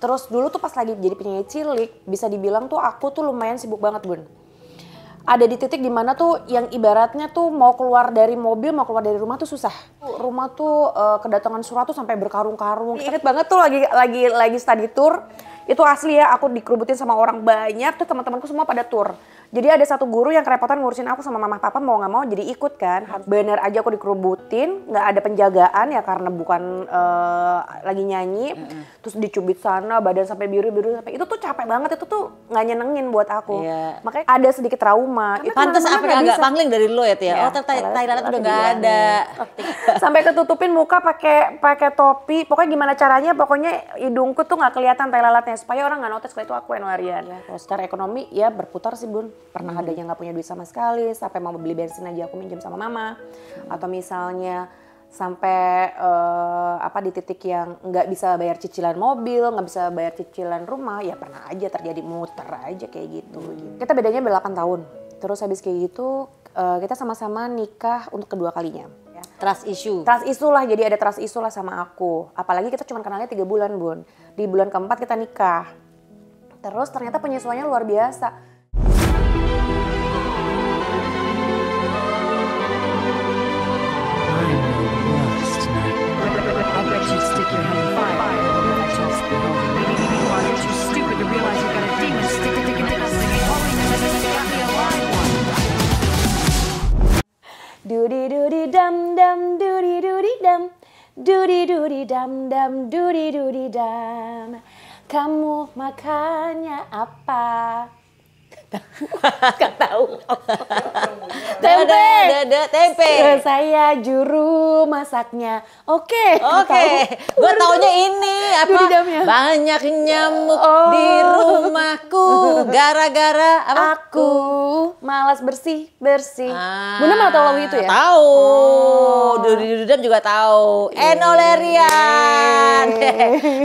Terus dulu tuh pas lagi jadi penyanyi cilik, bisa dibilang tuh aku tuh lumayan sibuk banget Bun. Ada di titik dimana tuh yang ibaratnya tuh mau keluar dari mobil, mau keluar dari rumah tuh susah. Rumah tuh kedatangan surat tuh sampai berkarung-karung. Ingat banget tuh lagi study tour. Itu asli ya, aku dikerubutin sama orang banyak tuh, teman-temanku semua pada tour. Jadi ada satu guru yang kerepotan ngurusin aku sama mama papa, mau nggak mau jadi ikut kan. Bener aja aku dikerubutin, nggak ada penjagaan ya karena bukan lagi nyanyi. Terus dicubit sana, badan sampai biru-biru sampai itu tuh capek banget, itu tuh nggak nyenengin buat aku. Makanya ada sedikit trauma. Pantes apa agak pangling dari lo ya Tia? Oh Thailand udah nggak ada. Sampai ketutupin muka pakai topi. Pokoknya gimana caranya, pokoknya hidungku tuh nggak kelihatan tai lalatnya supaya orang nggak notice kalau itu aku Enno Lerian. Kalau secara ekonomi ya berputar sih Bun. Pernah adanya nggak punya duit sama sekali, sampai mau beli bensin aja aku minjem sama mama. Atau misalnya sampai di titik yang nggak bisa bayar cicilan mobil, nggak bisa bayar cicilan rumah, ya pernah aja terjadi, muter aja kayak gitu. Kita bedanya 8 tahun. Terus habis kayak gitu kita sama-sama nikah untuk kedua kalinya. Trust issue. Trust issue lah, jadi ada trust issue lah sama aku. Apalagi kita cuma kenalnya 3 bulan Bun. Di bulan keempat kita nikah. Terus ternyata penyesuaiannya luar biasa. Dudi dudi dam dam dudi dudi dam dudi dudi dam dam dudi dudi dam. Kamu makannya apa? Gak tahu. Tempe. Saya juru masaknya. Oke. Gue taunya ini apa? Banyak nyamuk di rumahku gara-gara apa? Aku malas bersih. Bunda malah tahu lagu itu ya? Tahu. Dudi Dudam juga tahu. Enno Lerian.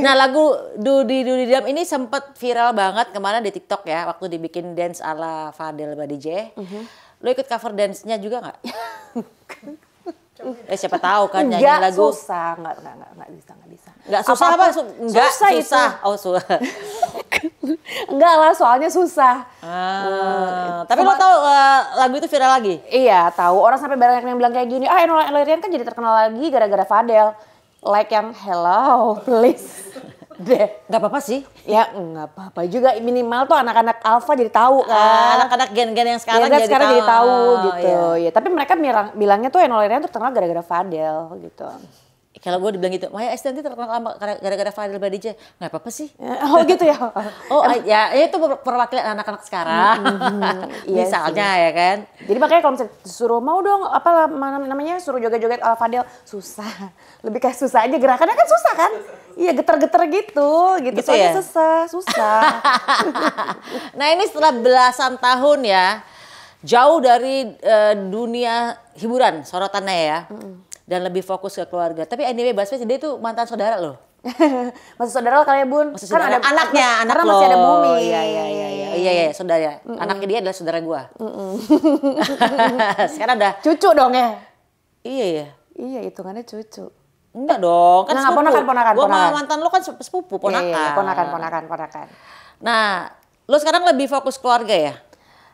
Nah lagu Dudi Dudam ini sempat viral banget kemarin di TikTok ya, waktu dibikin dance ala Fadel Badijah. Lo ikut cover dance-nya juga nggak? Siapa tahu kan nyanyi lagu. Susah, nggak bisa. Nggak susah apa? Nggak susah. Itu. Oh susah. Enggak lah, soalnya susah. Tapi lo tahu lagu itu viral lagi? Iya tahu. Orang sampai banyak yang bilang kayak gini. Enno Lerian kan jadi terkenal lagi gara-gara Fadel. Like yang hello please. Deh, nggak apa-apa sih. Ya nggak apa-apa juga, minimal tuh anak-anak alpha jadi tahu kan. Anak-anak gen-gen yang sekarang jadi tahu gitu. Ya, tapi mereka bilangnya tuh Enno Lerian tuh terkenal gara-gara Fadel gitu. Kalau gue dibilang gitu, Maya Estianty terkenal gara-gara Fadel Badijah. Nggak apa-apa sih. Oh gitu ya? Ya itu perwakilan anak-anak sekarang. Misalnya ya kan. Jadi makanya kalau misalnya disuruh mau dong apa namanya suruh joget-joget ala Fadel, susah. Lebih kayak susah aja, gerakannya kan susah kan? Iya geter-geter gitu soalnya ya? susah. Nah ini setelah belasan tahun ya, jauh dari dunia hiburan sorotannya ya. Dan lebih fokus ke keluarga. Tapi anyway Baswedan dia itu mantan saudara loh. Masih saudara kali ya Bun? Masih kan ada anaknya, anak lo. Masih ada Bumi. Iya, saudara. Anaknya dia adalah saudara gua. Sekarang udah cucu dong ya? Iya, hitungannya cucu. Enggak dong, kan sepupu. Ponakan. Gua mantan lo kan sepupu, ponakan. Iya, ponakan. Nah, lo sekarang lebih fokus keluarga ya?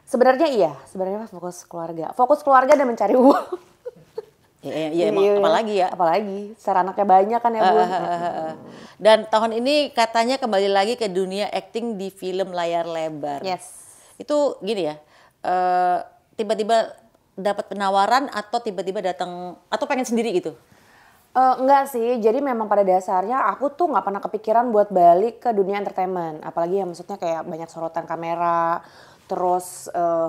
Sebenarnya fokus keluarga. Fokus keluarga dan mencari uang. Iya, apalagi ya. Apalagi, secara anaknya banyak kan ya Bun. Dan tahun ini katanya kembali lagi ke dunia acting di film layar lebar. Yes. Itu gini ya, tiba-tiba dapat penawaran atau tiba-tiba datang, atau pengen sendiri gitu? Enggak sih, jadi memang pada dasarnya aku tuh nggak pernah kepikiran buat balik ke dunia entertainment. Apalagi ya maksudnya kayak banyak sorotan kamera, terus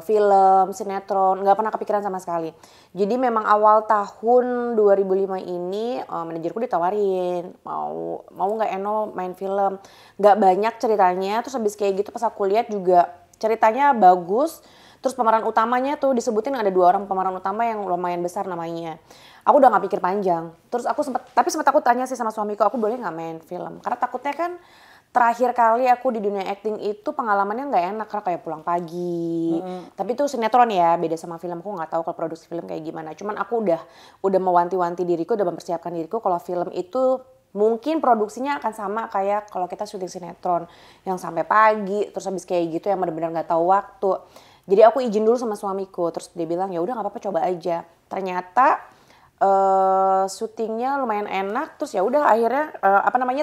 film, sinetron, nggak pernah kepikiran sama sekali. Jadi memang awal tahun 2005 ini manajerku ditawarin, mau nggak Enno main film. Nggak banyak ceritanya, terus habis kayak gitu pas aku lihat juga ceritanya bagus. Terus pemeran utamanya tuh disebutin ada 2 orang pemeran utama yang lumayan besar namanya. Aku udah gak pikir panjang. Terus aku sempat aku tanya sih sama suamiku, aku boleh nggak main film? Karena takutnya kan terakhir kali aku di dunia acting itu pengalamannya nggak enak karena kayak pulang pagi. Tapi itu sinetron ya, beda sama film. Aku nggak tahu kalau produksi film kayak gimana. Cuman aku udah mewanti-wanti diriku, udah mempersiapkan diriku kalau film itu Mungkin produksinya akan sama kayak kalau kita syuting sinetron yang sampai pagi, terus habis kayak gitu yang benar-benar nggak tahu waktu. Jadi aku izin dulu sama suamiku, terus dia bilang ya udah nggak apa-apa coba aja. Ternyata syutingnya lumayan enak, terus ya udah akhirnya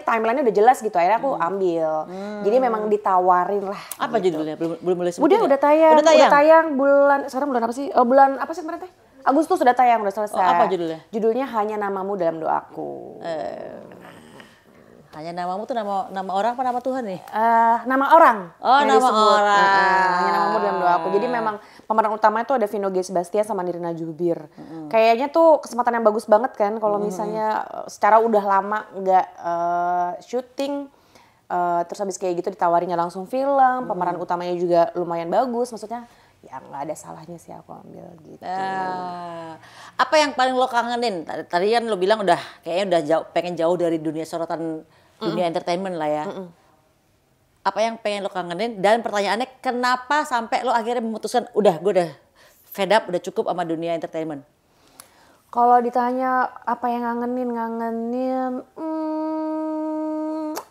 timelinenya udah jelas gitu, akhirnya aku ambil. Jadi memang ditawarin lah. Apa gitu. judulnya? Belum boleh sebutin. Udah tayang bulan sekarang bulan apa sih? Bulan apa sih kemarin teh? Agustus sudah tayang, udah selesai. Apa judulnya? Judulnya Hanya Namamu Dalam Doaku. Hanya namamu tuh nama orang apa nama Tuhan nih? Nama orang. Oh, nama disebut. orang. Hanya Namamu Dalam Doaku. Jadi memang pemeran utama itu ada Vino G. Sebastian sama Nirina Jubir. Kayaknya tuh kesempatan yang bagus banget kan kalau misalnya secara udah lama nggak syuting. Terus habis kayak gitu ditawarinya langsung film. Pemeran utamanya juga lumayan bagus. Maksudnya ya nggak ada salahnya sih aku ambil gitu. Apa yang paling lo kangenin? Tadi kan lo bilang kayaknya udah pengen jauh dari dunia sorotan dunia entertainment lah ya. Apa yang pengen lo kangenin? Dan pertanyaannya kenapa sampai lo akhirnya memutuskan gue udah fed up, udah cukup sama dunia entertainment? Kalau ditanya apa yang ngangenin,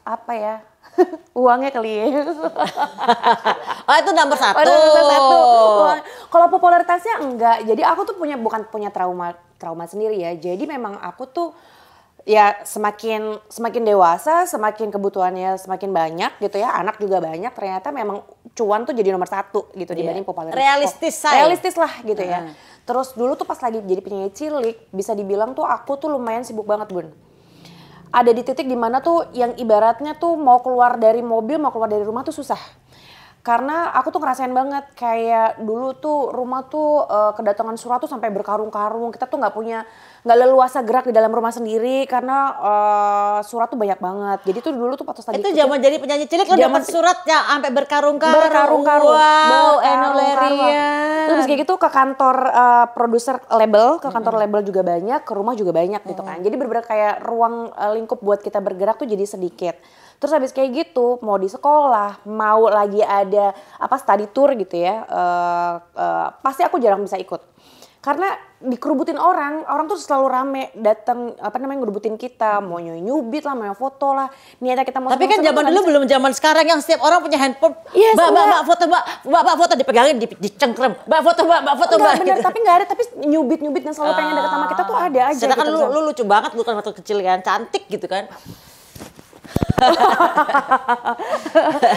apa ya? Uangnya kali ya. Oh itu nomor satu. Nomor satu. Kalau popularitasnya enggak. Jadi aku tuh bukan punya trauma sendiri ya. Jadi memang aku tuh ya semakin dewasa, semakin kebutuhannya semakin banyak gitu ya. Anak juga banyak. Ternyata memang cuan tuh jadi nomor satu gitu dibanding popularitas. Realistis lah gitu ya. Terus dulu tuh pas lagi jadi penyanyi cilik, bisa dibilang tuh aku tuh lumayan sibuk banget, Bun. Ada di titik dimana tuh yang ibaratnya tuh mau keluar dari mobil, mau keluar dari rumah tuh susah. Karena aku tuh ngerasain banget kayak dulu tuh rumah tuh kedatangan surat tuh sampai berkarung-karung. Kita tuh nggak leluasa gerak di dalam rumah sendiri karena surat tuh banyak banget. Jadi tuh dulu tuh pas lagi itu zaman jadi penyanyi cilik lo dapat surat ya sampai berkarung-karung. Berkarung-karung. Wow, Enolerian. Terus kayak gitu ke kantor produser label, ke kantor label juga banyak, ke rumah juga banyak gitu kan. Jadi bener-bener kayak ruang lingkup buat kita bergerak tuh jadi sedikit. Terus habis kayak gitu, mau di sekolah, mau lagi ada study tour gitu ya, pasti aku jarang bisa ikut. Karena dikerubutin orang tuh selalu rame datang ngerubutin kita, mau nyubit lah, mau foto lah. Niatnya kita mau. Tapi kan zaman dulu belum zaman sekarang yang setiap orang punya handphone. Yes, mbak foto dipegangin, dicengkrem. Mbak foto. Enggak bener, tapi nggak ada. Tapi nyubit dan selalu pengen deket sama kita tuh ada aja. Sedangkan gitu, lu lucu banget bukan waktu kecil kan, cantik gitu kan.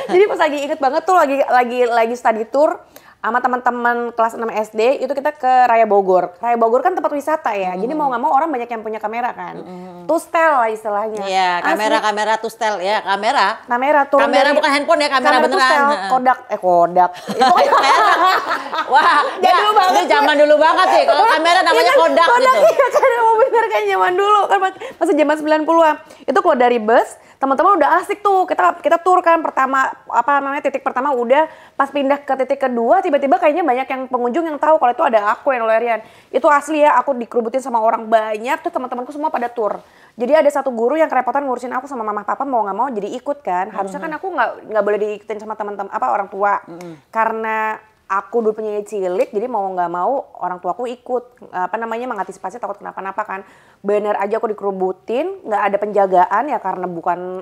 Jadi pas lagi inget banget tuh lagi study tour sama teman-teman kelas 6 SD itu kita ke Raya Bogor. Raya Bogor kan tempat wisata ya. Jadi mau nggak mau orang banyak yang punya kamera kan. Tustel lah istilahnya. Iya, kamera tustel ya, kamera. Kamera bukan handphone ya, kamera beneran. Tustel, Kodak. Itu Wah, jadul banget. Ini zaman dulu banget sih. Kalau kamera namanya Kodak gitu. Iya kan mau bener kan zaman dulu kan masih zaman 90-an. Itu keluar dari bus, teman-teman udah asik tuh. Kita tur kan titik pertama udah, pas pindah ke titik kedua tiba-tiba kayaknya banyak yang pengunjung yang tahu kalau itu ada aku Enolerian. Itu asli ya, aku dikerubutin sama orang banyak tuh, teman-temanku semua pada tur. Jadi ada satu guru yang kerepotan ngurusin aku sama mama papa, mau nggak mau jadi ikut kan. Harusnya kan aku nggak boleh diikutin sama teman-teman orang tua. Karena aku dulu penyanyi cilik, jadi mau nggak mau orang tuaku ikut mengantisipasi takut kenapa-napa kan. Bener aja aku dikerubutin, nggak ada penjagaan ya karena bukan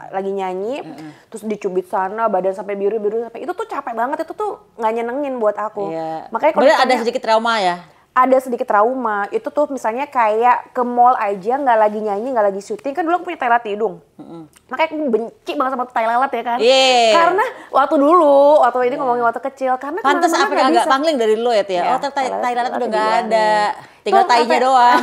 lagi nyanyi, terus dicubit sana, badan sampai biru sampai itu tuh capek banget, itu tuh nggak nyenengin buat aku. Iya. Makanya kalau ada sedikit trauma ya. Ada sedikit trauma, itu tuh misalnya kayak ke mall aja nggak lagi nyanyi, nggak lagi syuting, kan dulu aku punya tai lalat di hidung. Makanya aku benci banget sama tai lalat ya kan. Karena waktu ini ngomongin waktu kecil, karena pantes apa yang agak pangling dari lo ya Tia. Tai lalat udah nggak ada, tinggal tainya doang.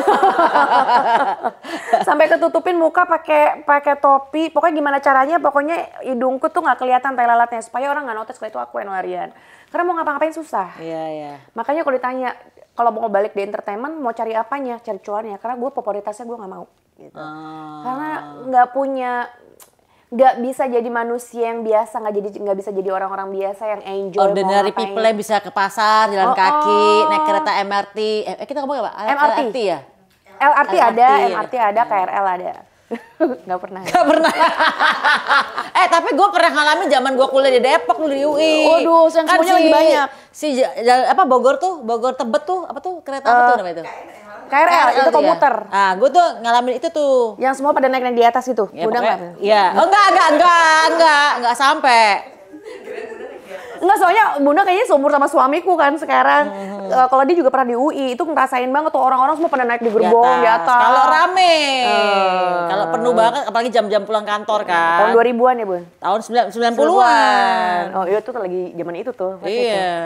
Sampai ketutupin muka pakai topi, pokoknya gimana caranya, pokoknya hidungku tuh nggak kelihatan tai lalatnya supaya orang nggak notice kalau itu aku Enolerian. Karena mau ngapa-ngapain susah. Iya. Makanya kalau ditanya, kalau mau balik di entertainment mau cari apanya? Cari cuannya. Karena gue popularitasnya gue nggak mau. Gitu. Karena nggak bisa jadi manusia yang biasa, nggak bisa jadi orang-orang biasa yang enjoy. Ordinary people yang bisa ke pasar, jalan kaki, naik kereta MRT. Kita ngomong apa? MRT ya? LRT ada, MRT ada, KRL ada. Nggak pernah. Tapi gue pernah ngalamin zaman gue kuliah di Depok, dulu di UI. Waduh, yang semuanya lagi banyak. Bogor Tebet tuh, apa tuh kereta apa tuh namanya itu? KRL itu tuh ya. komuter. Ah, gue tuh ngalamin itu tuh. Yang semua pada naik-naik di atas itu. Ya, Bunda pokoknya- nggak? Iya. Oh, enggak sampai. Enggak, soalnya Bunda kayaknya seumur sama suamiku kan sekarang. Kalau dia juga pernah di UI, itu ngerasain banget tuh orang-orang semua pada naik di gerbong di atas. Kalau rame. Kalau penuh banget, apalagi jam-jam pulang kantor kan. Tahun 2000-an ya, Bun? Tahun 90-an. Oh iya tuh lagi zaman itu tuh. pas itu. Iya.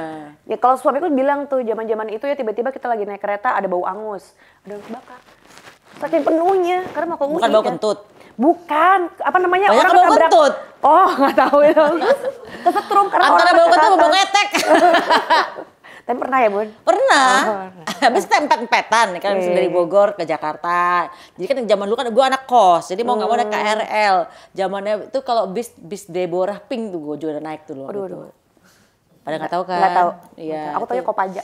Ya kalau suamiku bilang tuh zaman-zaman itu ya tiba-tiba kita lagi naik kereta ada bau angus. Ada angus bakar. Saking penuhnya, karena mau ke UI. Bukan bau kan. kentut. Bukan, apa namanya? Banyak orang bau ketabrak- kentut. Oh, nggak tahu itu. Kesetrum karena Antara orang bau kentut sama ke bau atas. ketek. Tapi pernah ya, Bun? Pernah. Oh, Habis kita empet-empetan kan Iya. dari Bogor ke Jakarta. Jadi kan zaman dulu kan gue anak kos, jadi mau nggak mau naik KRL. Zamannya itu kalau bis Deborah Pink tuh gue juga udah naik tuh loh. Aduh, gitu. aduh. Pada nggak tahu kan? Nggak tahu. Iya. Aku taunya itu- Kopaja.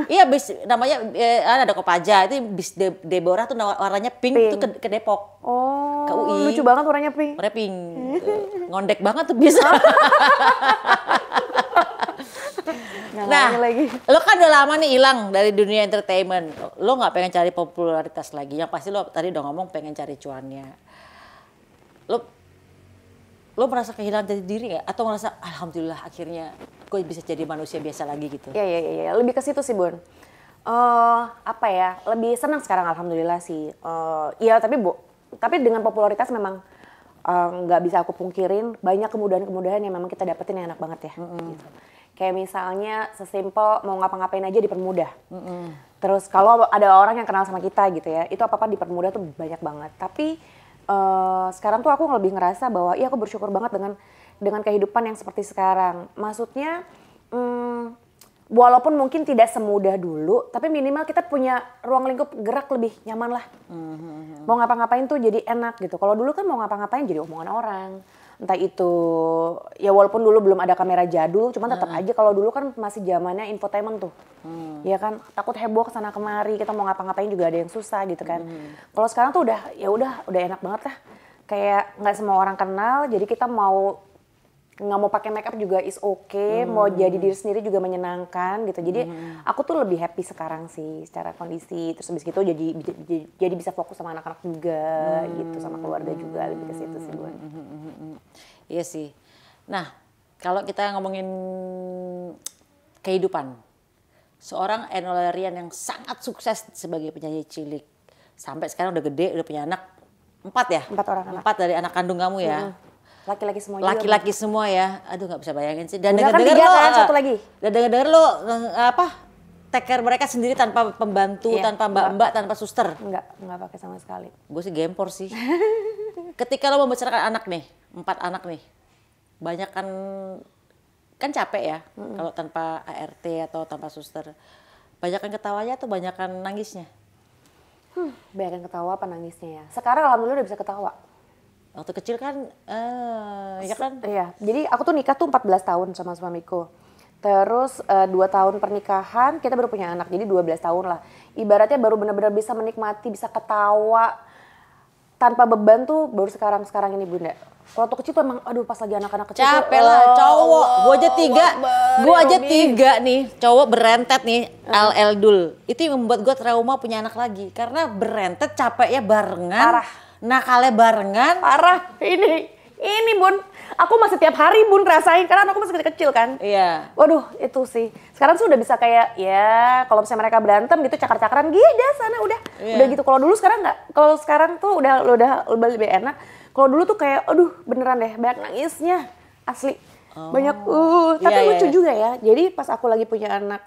Iya bis namanya ada Kopaja. Itu bis Deborah tuh warnanya pink, Pink. itu ke Depok. Oh, Ke UI. lucu banget warnanya pink. Warnanya pink. Ngondek banget tuh bisa. Nggak Nah, ngerti lagi. lo kan udah lama nih hilang dari dunia entertainment. Lo nggak pengen cari popularitas lagi. Yang pasti lo tadi udah ngomong pengen cari cuannya. Lo merasa kehilangan jati diri nggak? Atau merasa alhamdulillah akhirnya gue bisa jadi manusia biasa lagi gitu? Iya. Lebih ke situ sih, Bun. Apa ya? Lebih senang sekarang alhamdulillah sih. Iya, tapi dengan popularitas memang nggak bisa aku pungkirin banyak kemudahan-kemudahan yang memang kita dapetin yang enak banget ya. Gitu. Kayak misalnya sesimpel mau ngapa-ngapain aja dipermudah. Terus kalau ada orang yang kenal sama kita gitu ya, itu apa-apa dipermudah tuh banyak banget. Tapi sekarang tuh aku lebih ngerasa bahwa iya aku bersyukur banget dengan kehidupan yang seperti sekarang. Maksudnya walaupun mungkin tidak semudah dulu, tapi minimal kita punya ruang lingkup gerak lebih nyaman lah. Mau ngapa-ngapain tuh jadi enak gitu. Kalau dulu kan mau ngapa-ngapain jadi omongan orang. Entah itu, ya walaupun dulu belum ada kamera jadul, cuman tetap aja kalau dulu kan masih zamannya infotainment tuh. Ya kan, takut heboh kesana kemari, kita mau ngapa-ngapain juga ada yang susah gitu kan. Kalau sekarang tuh udah enak banget lah. Kayak nggak semua orang kenal, jadi kita nggak mau pakai make up juga is okay, mau jadi diri sendiri juga menyenangkan gitu. Jadi aku tuh lebih happy sekarang sih secara kondisi. Terus habis gitu jadi bisa fokus sama anak-anak juga gitu, sama keluarga juga, lebih ke situ sih, Bun. Iya sih. Nah, kalau kita ngomongin kehidupan, seorang Eno Lerian yang sangat sukses sebagai penyanyi cilik, sampai sekarang udah gede, udah punya anak 4 ya? 4 orang anak. 4 dari anak kandung kamu ya? Laki-laki semua juga. Laki-laki semua ya? Aduh nggak bisa bayangin sih. Dan Bunda kan denger-denger 3 lo, kan, satu lagi. dan denger-denger lo take care mereka sendiri tanpa pembantu, Iya, tanpa mbak-mbak, tanpa suster. Enggak pakai sama sekali. Gue sih gempor sih. Ketika lo membesarkan anak nih, 4 anak nih, banyak kan capek ya kalau tanpa ART atau tanpa suster. Banyakan ketawanya atau banyakan nangisnya? Banyak ketawa apa nangisnya ya. Sekarang alhamdulillah udah bisa ketawa. Waktu kecil kan, ya kan? Iya, jadi aku tuh nikah tuh 14 tahun sama suamiku. Terus 2 tahun pernikahan, kita baru punya anak, jadi 12 tahun lah. Ibaratnya baru benar-benar bisa menikmati, bisa ketawa tanpa beban tuh baru sekarang ini, Bunda. Waktu kecil tuh emang, aduh pas lagi anak-anak kecil tuh, Capek lah, cowok. Gue aja Robi. 3 nih, cowok berentet nih, LL Dul. Itu yang membuat gue trauma punya anak lagi. Karena berentet capeknya barengan, Parah. nakalnya barengan. Parah, ini Bun. Aku masih tiap hari Bun rasain, karena aku masih kecil kan. Iya. Waduh, itu sih. Sekarang sih udah bisa kayak, ya kalau misalnya mereka berantem gitu, cakar-cakaran gitu sana udah. Iya. Udah gitu. Kalau dulu sekarang nggak. Kalau sekarang tuh udah lebih enak. Kalau dulu tuh kayak, aduh beneran deh, banyak nangisnya. Asli. Banyak, tapi Iya, lucu iya. juga ya. Jadi pas aku lagi punya anak,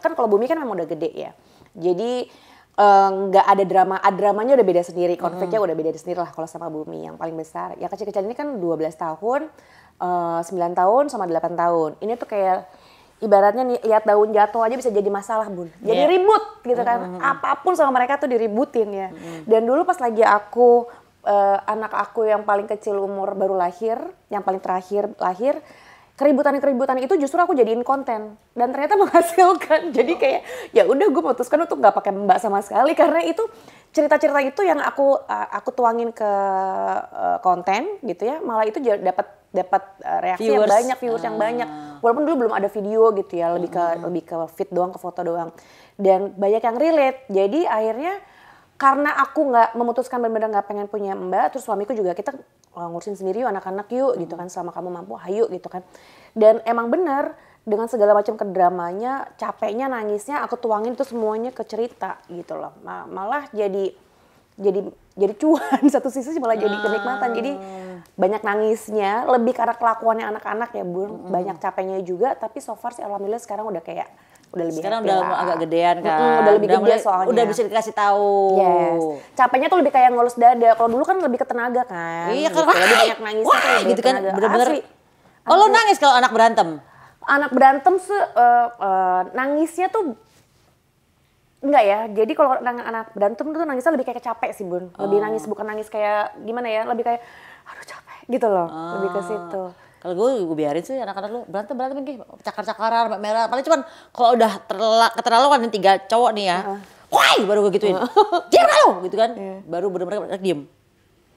kan kalau Bumi kan memang udah gede ya. Jadi nggak ada dramanya udah beda sendiri, konfliknya udah beda sendiri lah kalau sama Bumi yang paling besar. Yang kecil-kecil ini kan 12 tahun, 9 tahun sama 8 tahun. Ini tuh kayak ibaratnya nih, lihat daun jatuh aja bisa jadi masalah, Bun. Jadi Iya. ribut gitu kan. Apapun sama mereka tuh diributin ya. Dan dulu pas lagi anak aku yang paling kecil umur baru lahir, yang paling terakhir lahir, keributan itu justru aku jadiin konten dan ternyata menghasilkan. Jadi kayak ya udah gue memutuskan untuk nggak pakai mbak sama sekali karena itu cerita-cerita itu yang aku tuangin ke konten gitu ya, malah itu dapat reaksi yang Viewers. banyak, viewers yang banyak. Walaupun dulu belum ada video gitu ya, lebih ke feed doang, ke foto doang. Dan banyak yang relate. Jadi akhirnya karena aku nggak memutuskan benar-benar nggak pengen punya mbak, terus suamiku juga kita ngurusin sendiri yuk anak-anak yuk gitu kan, selama kamu mampu hayu gitu kan. Dan emang benar dengan segala macam kedramanya, capeknya, nangisnya aku tuangin itu semuanya ke cerita gitu loh. Malah jadi cuan satu sisi malah jadi kenikmatan. Jadi banyak nangisnya, lebih karena kelakuannya anak-anak ya Bun, banyak capeknya juga, tapi so far sih alhamdulillah sekarang udah lebih sekarang happy udah lah. agak gedean kan. Udah lebih gede soalnya. Udah bisa dikasih tahu. Yes. Capeknya tuh lebih kayak ngelus dada. Kalau dulu kan lebih ke tenaga kan. Iya gitu. kan. Lebih banyak nangisnya tuh lebih gitu kan. tenaga. Bener-bener. Asli. Oh lo nangis kalau anak berantem? Anak berantem nangisnya tuh enggak ya. Jadi kalau anak berantem tuh nangisnya lebih kayak capek sih Bun. Lebih nangis, bukan nangis kayak gimana ya. Lebih kayak aduh capek gitu loh. Lebih ke situ. Kalau gue biarin sih anak-anak lu berantem gitu, cakar-cakaran, sampai merah. Paling cuman kalau udah keterlaluan nih 3 cowok nih ya, woi baru gue gituin, diam lo gitu kan, baru bener-bener diem.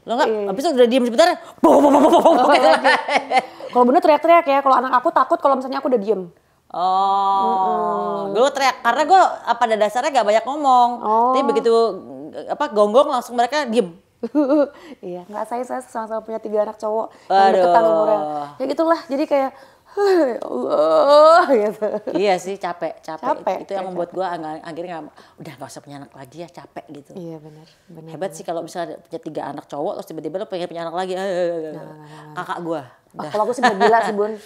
Lo enggak, habis itu udah diem sebentar, Kalau bener teriak-teriak ya, kalau anak aku takut kalau misalnya aku udah diem. Gue teriak karena gue pada dasarnya gak banyak ngomong, tapi begitu gonggong langsung mereka diem. Iya, nggak saya sama-sama punya 3 anak cowok yang deketan umurnya. Ya gitulah, jadi kayak ya Allah gitu. Iya sih capek. Itu yang membuat gue akhirnya udah nggak usah punya anak lagi ya, capek gitu. Iya benar. Hebat sih kalau misalnya punya 3 anak cowok terus tiba-tiba lo pengen punya anak lagi. Kakak gue. Kalau aku sih udah gila sih Bun.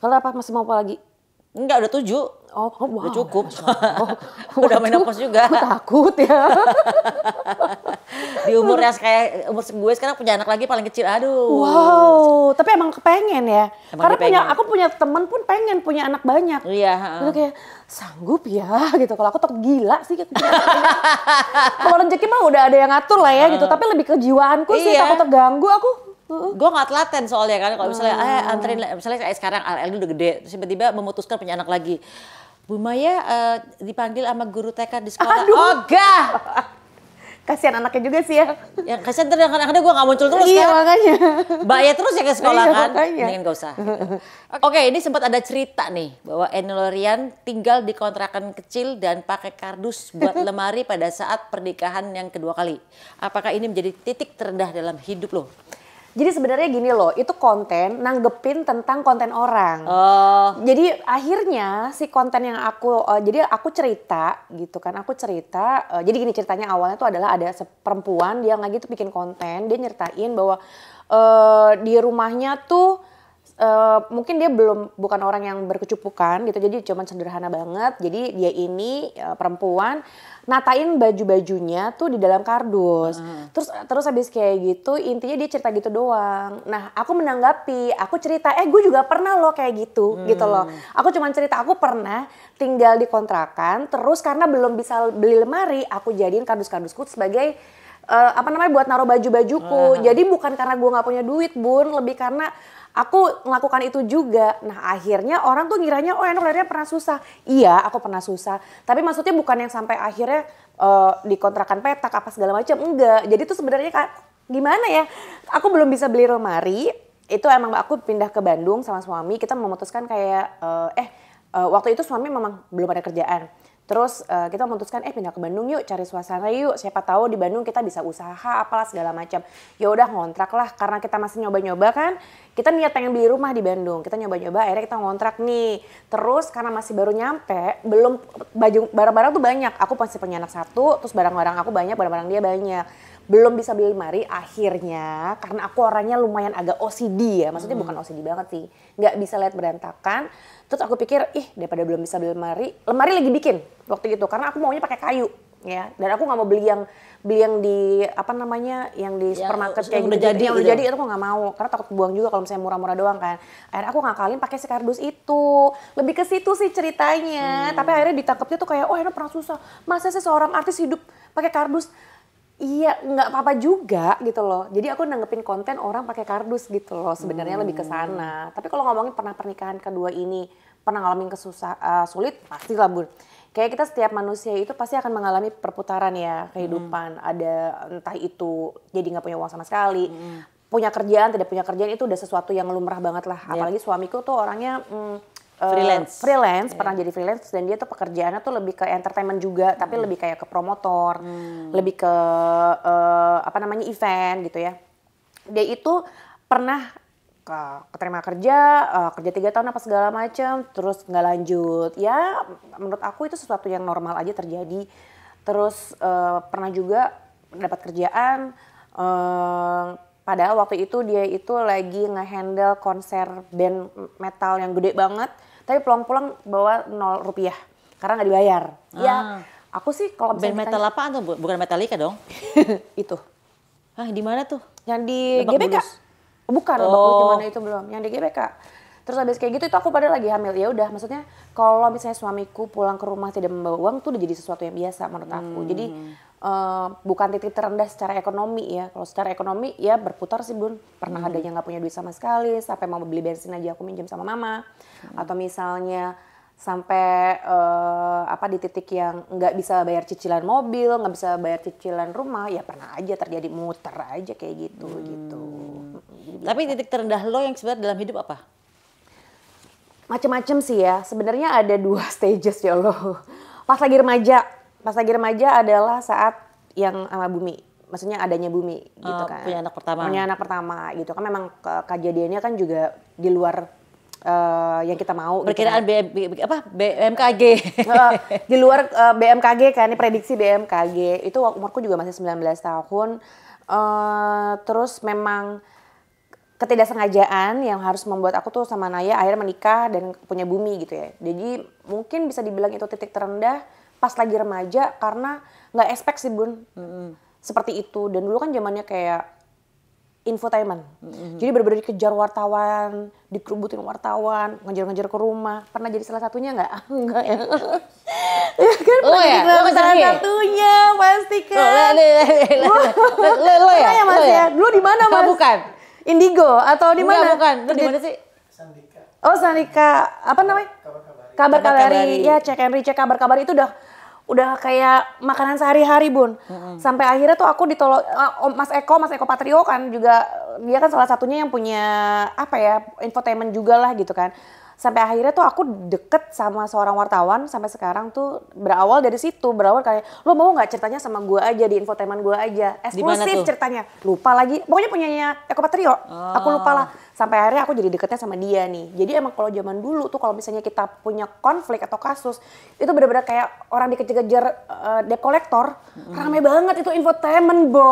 Kalau apa masih mau apa lagi? Enggak, udah 7. Wow. Udah cukup. Udah menopause juga. Aku takut ya. Di umur yang kayak umur gue sekarang punya anak lagi paling kecil. Aduh. Wow, tapi emang kepengen ya. Emang karena aku punya temen pun pengen punya anak banyak. Iya. Itu kayak sanggup ya gitu. Kalau aku takut gila sih. Kalau rezeki mah udah ada yang ngatur lah ya gitu. Tapi lebih kejiwaanku sih takut terganggu aku. Gue gak telaten soalnya kan, kalau misalnya anterin, misalnya kayak sekarang AL udah gede, terus tiba-tiba memutuskan punya anak lagi. Bu Maya dipanggil sama guru TK di sekolah. Ogah! Kasihan anaknya juga sih ya. Ya kasihan terus kadang-kadang gue gak muncul terus iya, kan. makanya. Mbaknya terus ya ke sekolah kan. Makanya. Mendingan gak usah. Gitu. Oke, ini sempat ada cerita nih bahwa Enno Lerian tinggal di kontrakan kecil dan pakai kardus buat lemari pada saat pernikahan yang kedua kali. Apakah ini menjadi titik terendah dalam hidup lo? Jadi sebenarnya gini loh, itu konten nanggepin tentang konten orang. Jadi akhirnya si konten yang jadi aku cerita gitu kan, jadi gini ceritanya awalnya tuh adalah ada perempuan dia lagi tuh bikin konten, dia nyeritain bahwa di rumahnya tuh mungkin dia bukan orang yang berkecupukan gitu, jadi cuma sederhana banget. Jadi dia ini perempuan natain baju-bajunya tuh di dalam kardus. Terus habis kayak gitu intinya dia cerita gitu doang. Nah aku menanggapi, aku cerita gue juga pernah loh kayak gitu gitu loh. Aku cuma cerita aku pernah tinggal di kontrakan, terus karena belum bisa beli lemari, aku jadiin kardus-kardusku sebagai buat naruh baju-bajuku. Jadi bukan karena gue nggak punya duit Bun, lebih karena aku melakukan itu juga. Nah akhirnya orang tuh ngiranya Enno Lerian pernah susah. Iya aku pernah susah. Tapi maksudnya bukan yang sampai akhirnya dikontrakan petak apa segala macam. Enggak. Jadi tuh sebenarnya gimana ya. Aku belum bisa beli lemari. Itu emang aku pindah ke Bandung sama suami. Kita memutuskan kayak waktu itu suami memang belum ada kerjaan. Terus kita memutuskan pindah ke Bandung yuk, cari suasana yuk. Siapa tahu di Bandung kita bisa usaha apalah segala macam. Ya udah ngontrak lah karena kita masih nyoba-nyoba kan. Kita niat pengen beli rumah di Bandung. Kita nyoba-nyoba akhirnya kita ngontrak nih. Terus karena masih baru nyampe, belum barang-barang tuh banyak. Aku masih punya anak 1, terus barang-barang aku banyak, barang-barang dia banyak. Belum bisa beli lemari akhirnya karena aku orangnya lumayan agak OCD ya. Maksudnya bukan OCD banget sih. Nggak bisa lihat berantakan. Terus aku pikir, daripada belum bisa beli lemari lagi bikin waktu itu karena aku maunya pakai kayu ya. Dan aku nggak mau beli yang di yang di supermarket kayak gitu. Yang udah jadi itu aku nggak mau karena takut buang juga kalau misalnya murah-murah doang kan. Akhirnya aku ngakalin pakai si kardus itu. Lebih ke situ sih ceritanya. Tapi akhirnya ditangkapnya tuh kayak Enno pernah susah. Masa sih seorang artis hidup pakai kardus? Iya, nggak apa-apa juga gitu loh. Jadi aku nanggepin konten orang pakai kardus gitu loh. Sebenarnya lebih ke sana. Tapi kalau ngomongin pernah pernikahan kedua ini, pernah ngalamin sulit, pastilah Bun. Kayak kita setiap manusia itu pasti akan mengalami perputaran ya kehidupan. Ada entah itu jadi nggak punya uang sama sekali, punya kerjaan, tidak punya kerjaan itu udah sesuatu yang lumrah banget lah. Apalagi suamiku tuh orangnya freelance. pernah jadi freelance, dan dia tuh pekerjaannya tuh lebih ke entertainment juga, tapi lebih kayak ke promotor, lebih ke event gitu ya. Dia itu pernah keterima kerja 3 tahun apa segala macam, terus nggak lanjut. Ya menurut aku itu sesuatu yang normal aja terjadi. Terus pernah juga dapat kerjaan, padahal waktu itu dia itu lagi nge-handle konser band metal yang gede banget, tapi pulang-pulang bawa 0 rupiah karena nggak dibayar. Ya aku sih kalau band metal apaan tuh? Bukan Metallica dong? Itu. Hah, di mana tuh? Yang di Lebak GBK. Bulus. Bukan, Lebak Bulus gimana itu belum. Yang di GBK. Terus habis kayak gitu itu aku padahal lagi hamil. Ya udah, maksudnya kalau misalnya suamiku pulang ke rumah tidak membawa uang tuh udah jadi sesuatu yang biasa menurut aku. Jadi bukan titik terendah secara ekonomi ya. Kalau secara ekonomi ya berputar sih Bun. Pernah adanya nggak punya duit sama sekali, sampai mau beli bensin aja aku minjem sama mama. Atau misalnya sampai di titik yang nggak bisa bayar cicilan mobil, nggak bisa bayar cicilan rumah, ya pernah aja terjadi, muter aja kayak gitu. Tapi titik terendah lo yang sebenarnya dalam hidup apa? Macem-macem sih ya, sebenarnya ada 2 stages ya Allah. Pas lagi remaja adalah saat yang sama bumi, maksudnya adanya bumi gitu kan. Punya anak pertama gitu kan, memang kejadiannya kan juga di luar yang kita mau. Perkiraan gitu kan. BMKG. Di luar BMKG kan, ini prediksi BMKG. Itu umurku juga masih 19 tahun. Terus memang ketidaksengajaan yang harus membuat aku tuh sama Naya akhirnya menikah dan punya bumi gitu ya. Jadi mungkin bisa dibilang itu titik terendah pas lagi remaja karena nggak expect sih Bun. Seperti itu. Dan dulu kan zamannya kayak infotainment. Jadi bener-bener dikejar wartawan, dikerubutin wartawan, ngejar-ngejar ke rumah. Pernah jadi salah satunya nggak? Enggak ya. Ya kan, lo ya? Lo salah satunya pasti kan. Lo ya? Mas ya. Dulu di mana Mas? Bukan. Indigo atau di mana? Bukan. Lo di mana sih? Sandika. Oh Sandika. Apa namanya? Kabar-kabari. Ya cek and recheck kabar-kabari itu udah kayak makanan sehari-hari Bun. Sampai akhirnya tuh aku ditolong Mas Eko Patrio kan juga, dia kan salah satunya yang punya infotainment juga lah gitu kan. Sampai akhirnya tuh aku deket sama seorang wartawan sampai sekarang tuh berawal dari situ. Berawal kayak, lo mau gak ceritanya sama gue aja di infotainment gue aja. Eksklusif ceritanya. Lupa lagi. Pokoknya punyanya Eko Patrio. Aku lupa lah. Sampai akhirnya aku jadi deketnya sama dia nih. Jadi emang kalau zaman dulu tuh kalau misalnya kita punya konflik atau kasus, itu benar-benar kayak orang dikejar-kejar debt collector. Rame banget itu infotainment, Bo.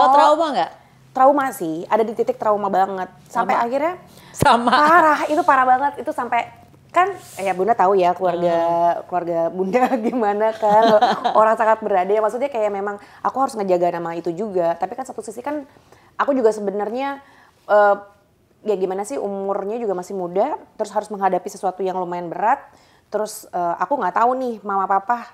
Lo trauma gak? Trauma sih. Ada di titik trauma banget. Sampai akhirnya parah, itu parah banget. Itu sampai kan ya Bunda tahu ya keluarga Bunda gimana kan, orang sangat berada ya, maksudnya kayak memang aku harus ngejaga nama itu juga, tapi kan satu sisi kan aku juga sebenarnya ya gimana sih, umurnya juga masih muda, terus harus menghadapi sesuatu yang lumayan berat, terus aku nggak tahu nih mama papa